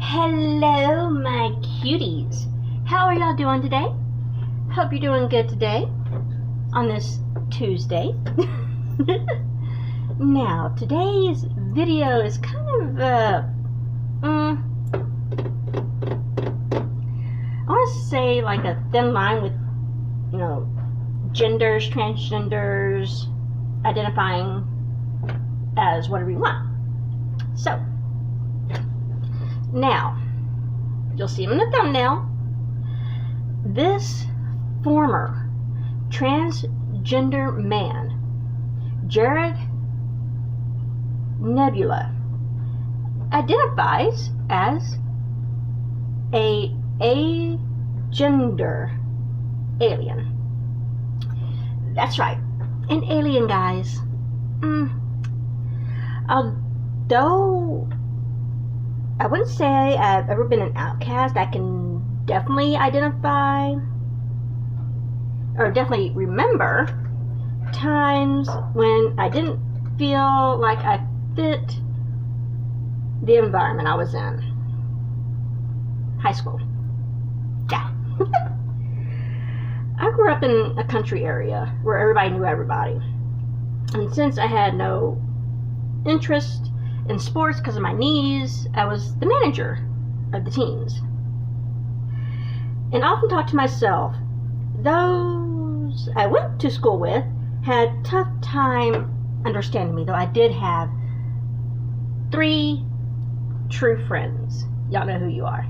Hello, my cuties. How are y'all doing today? Hope you're doing good today on this Tuesday. Now, today's video is kind of, I want to say like a thin line with, genders, transgenders, identifying as whatever you want. So, now, you'll see him in the thumbnail. This former transgender man, Jareth Nebula, identifies as a agender alien. That's right, an alien, guys. Although I wouldn't say I've ever been an outcast, I can definitely identify, or definitely remember, times when I didn't feel like I fit the environment I was in. High school. Yeah. I grew up in a country area where everybody knew everybody. And since I had no interest in sports because of my knees, I was the manager of the teams. And I often thought to myself, those I went to school with had a tough time understanding me, though I did have 3 true friends. Y'all know who you are.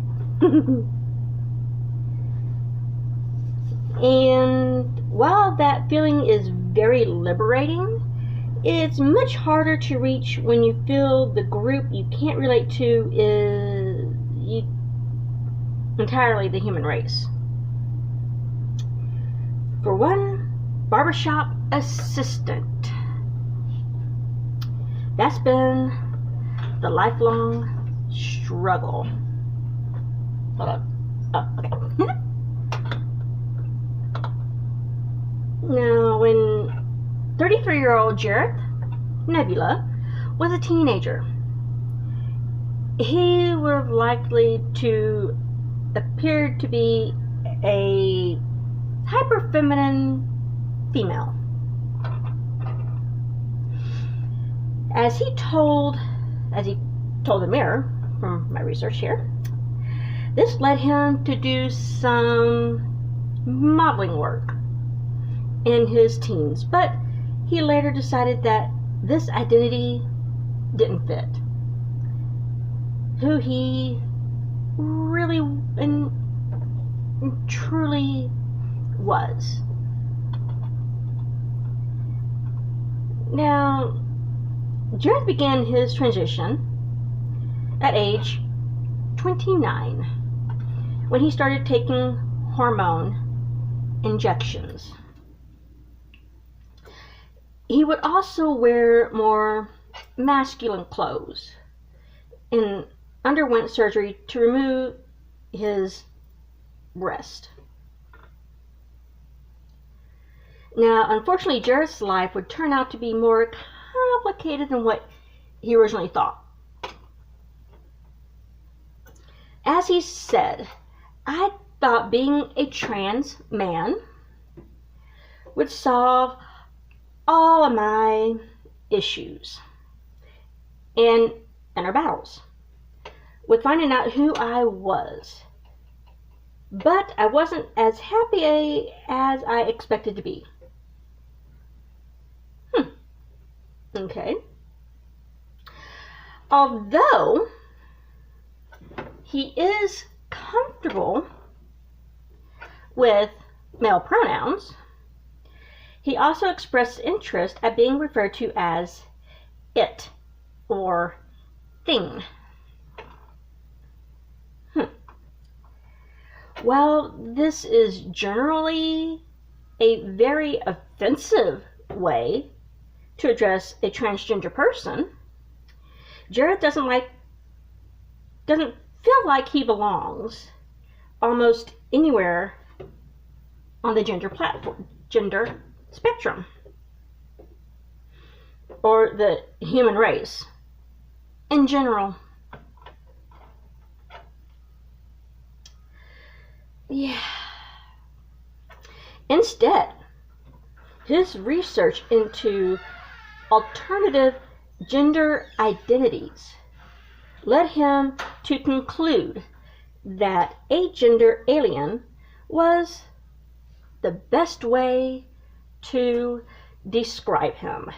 And while that feeling is very liberating, it's much harder to reach when you feel the group you can't relate to is entirely the human race. For one, barbershop assistant. That's been the lifelong struggle. Hold on. Oh, okay. Now, when 33-year-old Jareth Nebula was a teenager, he would have likely to appear to be a hyper-feminine female. As he told the Mirror, from my research here, this led him to do some modeling work in his teens, but he later decided that this identity didn't fit who he really and truly was. Now, Jareth began his transition at age 29 when he started taking hormone injections. He would also wear more masculine clothes and underwent surgery to remove his breast. Now, unfortunately, Jareth's life would turn out to be more complicated than what he originally thought. As he said, I thought being a trans man would solve all of my issues and inner battles with finding out who I was. But I wasn't as happy as I expected to be. Okay. Although he is comfortable with male pronouns, he also expressed interest at being referred to as it or thing. While this is generally a very offensive way to address a transgender person, Jareth doesn't feel like he belongs almost anywhere on the gender spectrum or the human race in general. Yeah. Instead, his research into alternative gender identities led him to conclude that agender alien was the best way to describe him.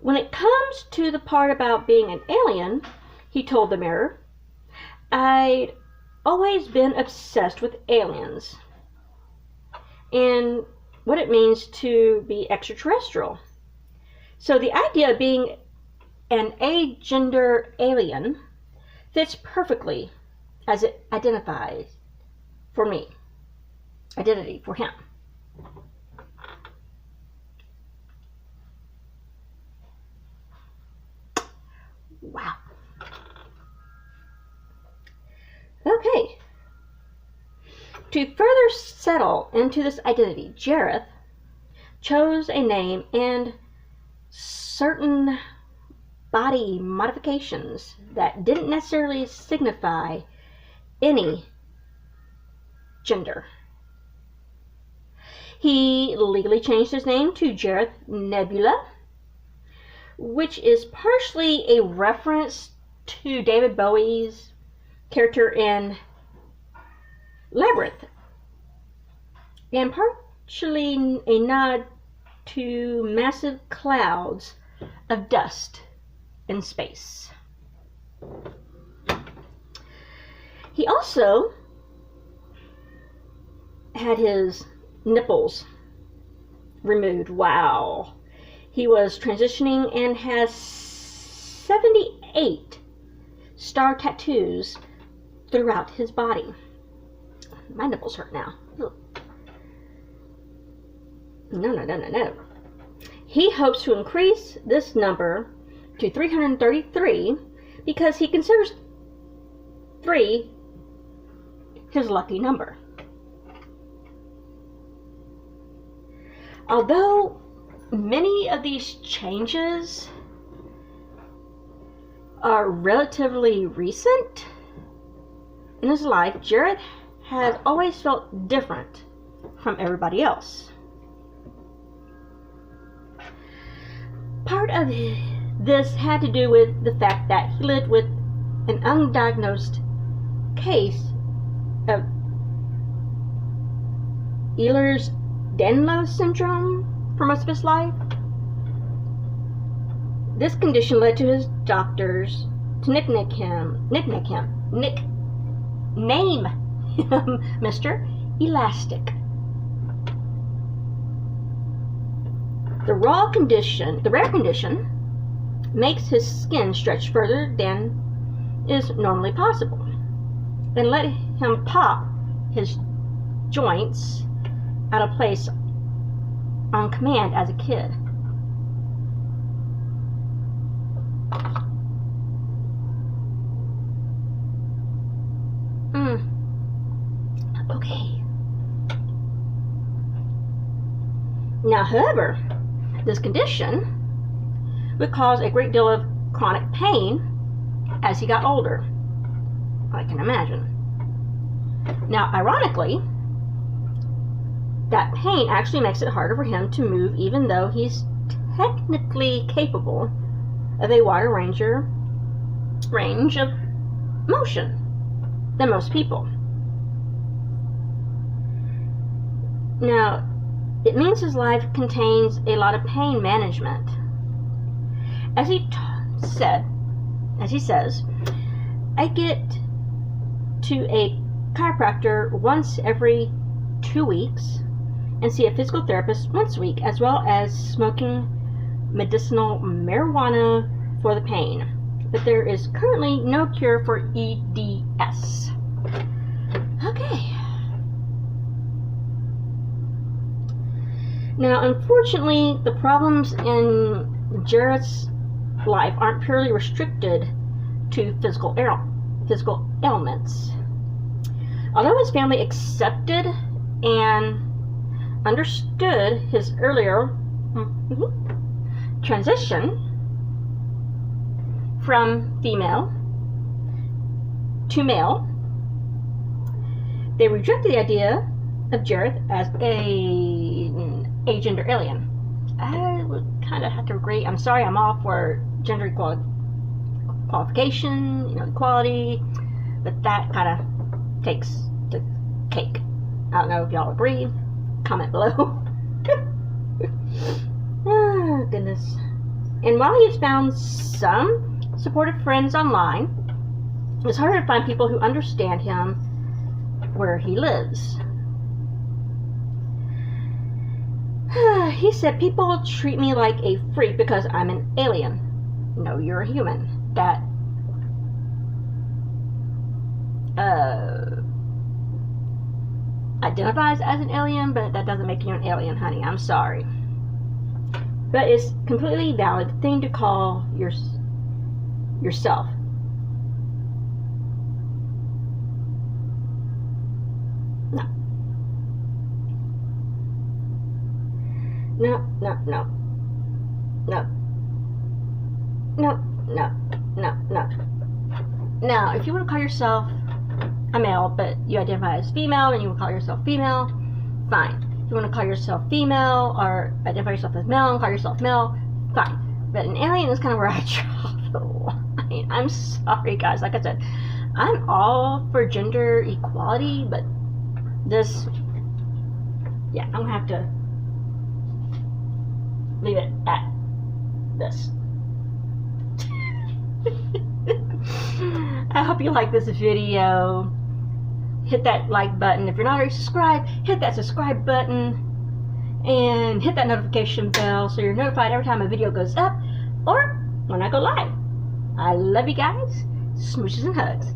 When it comes to the part about being an alien, he told the Mirror, I'd always been obsessed with aliens and what it means to be extraterrestrial. So the idea of being an agender alien fits perfectly as it identity for him. Wow. Okay. To further settle into this identity, Jareth chose a name and certain body modifications that didn't necessarily signify any gender. He legally changed his name to Jareth Nebula, which is partially a reference to David Bowie's character in Labyrinth, and partially a nod to massive clouds of dust in space. He also had his nipples removed. Wow. He was transitioning and has 78 star tattoos throughout his body. My nipples hurt now. Ugh. No. He hopes to increase this number to 333 because he considers 3 his lucky number. Although many of these changes are relatively recent in his life, Jareth has always felt different from everybody else. Part of this had to do with the fact that he lived with an undiagnosed case of Ehlers-Danlos syndrome for most of his life. This condition led to his doctors to nickname him Mr. Elastic. The rare condition makes his skin stretch further than is normally possible and let him pop his joints out of place on command as a kid. Okay. Now, however, this condition would cause a great deal of chronic pain as he got older. I can imagine. Now, ironically, that pain actually makes it harder for him to move, even though he's technically capable of a wider range of motion than most people. Now, it means his life contains a lot of pain management. As he says, I get to a chiropractor once every 2 weeks and see a physical therapist once a week, as well as smoking medicinal marijuana for the pain. But there is currently no cure for EDS. Okay. Now, unfortunately, the problems in Jareth's life aren't purely restricted to physical ailments. Although his family accepted and understood his earlier transition from female to male, They rejected the idea of Jareth as an agender alien. I would kind of have to agree. I'm sorry, I'm all for gender qualification, equality, but that kind of takes the cake. I don't know if y'all agree. Comment below. Oh, goodness. And while he has found some supportive friends online, it's harder to find people who understand him where he lives. He said, people treat me like a freak because I'm an alien. No, you're a human that identifies as an alien, but that doesn't make you an alien, honey. I'm sorry. But it's completely valid thing to call yourself. No. No, no, no. No. No, no, no, no. Now, if you want to call yourself a male, but you identify as female and you want to call yourself female, fine. If you want to call yourself female or identify yourself as male and call yourself male, fine. But an alien is kind of where I draw the line. I'm sorry, guys. Like I said, I'm all for gender equality, but this, yeah, I'm going to have to leave it at this. I hope you like this video. Hit that like button. If you're not already subscribed, hit that subscribe button and hit that notification bell so you're notified every time a video goes up or when I go live. I love you guys. Smooches and hugs.